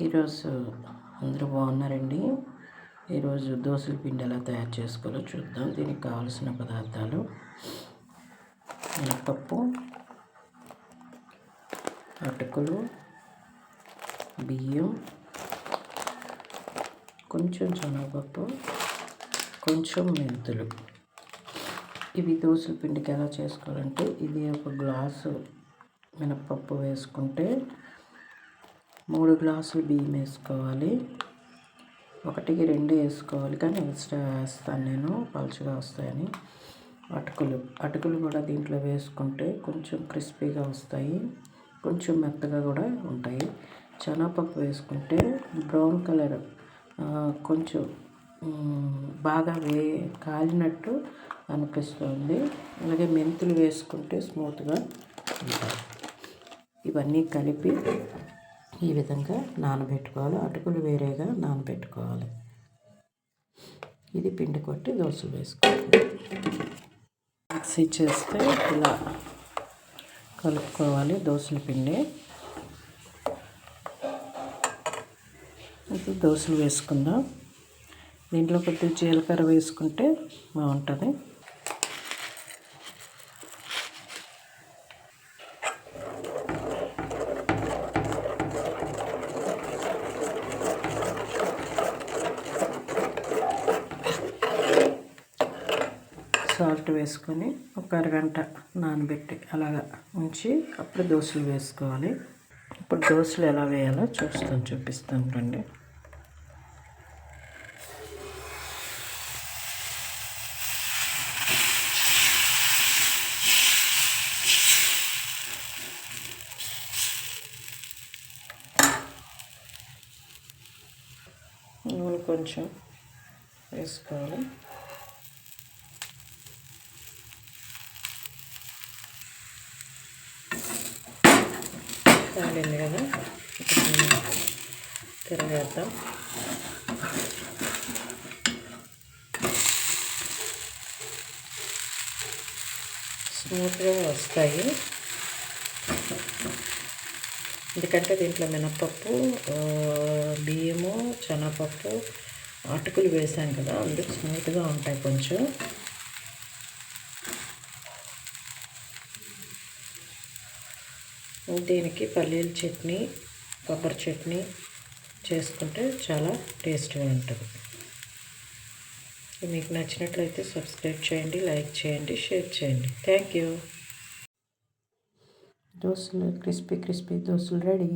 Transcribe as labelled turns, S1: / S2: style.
S1: ఈరోజు అందరూ బాగున్నారండి. ఈరోజు దోసల పిండి ఎలా తయారు చేసుకోవాలో చూద్దాం. దీనికి కావాల్సిన పదార్థాలు: మినపప్పు, అటుకులు, బియ్యం, కొంచెం శనగపప్పు, కొంచెం మెంతులు. ఇవి దోసల పిండికి ఎలా చేసుకోవాలంటే, ఇది ఒక గ్లాసు మినపప్పు వేసుకుంటే 3 గ్లాసులు బియ్యం వేసుకోవాలి. 1కి 2 వేసుకోవాలి, కానీ ఎక్స్ట్రా వేస్తాను నేను, పలుచగా వస్తాయని. అటుకులు కూడా దీంట్లో వేసుకుంటే కొంచెం క్రిస్పీగా వస్తాయి, కొంచెం మెత్తగా కూడా ఉంటాయి. శనగపప్పు వేసుకుంటే బ్రౌన్ కలర్, కొంచెం బాగా కాలినట్టు అనిపిస్తుంది. అలాగే మెంతులు వేసుకుంటే స్మూత్గా ఉంటాయి. ఇవన్నీ కలిపి ఈ విధంగా నానబెట్టుకోవాలి. అటుకులు వేరేగా నానబెట్టుకోవాలి. ఇది పిండి కొట్టి దోశలు వేసుకోవాలి. మిక్సీ చేస్తే ఇలా కలుపుకోవాలి దోశల పిండి. ఇది దోశలు వేసుకుందాం. దీంట్లో కొద్దిగా జీలకర్ర వేసుకుంటే బాగుంటుంది. సాల్ట్ వేసుకొని ఒక అరగంట నానబెట్టి అలాగా ఉంచి అప్పుడు దోశలు వేసుకోవాలి. ఇప్పుడు దోశలు ఎలా వేయాలో చూపిస్తాను రండి. నూనె కొంచెం వేసుకోవాలి. కాలింది కదా, తిరగేద్దాం. స్మూత్గా వస్తాయి, ఎందుకంటే దీంట్లో మినపప్పు, బియ్యము, శనగపప్పు, అటుకులు వేసాం కదా, అందుకు స్మూత్గా ఉంటాయి. కొంచెం దీనికి పల్లీల చట్నీ, కొబ్బరి చట్నీ చేసుకుంటే చాలా టేస్ట్గా ఉంటుంది. మీకు నచ్చినట్లయితే సబ్స్క్రైబ్ చేయండి, లైక్ చేయండి, షేర్ చేయండి. Thank you. దోశలు క్రిస్పీ దోశలు రెడీ.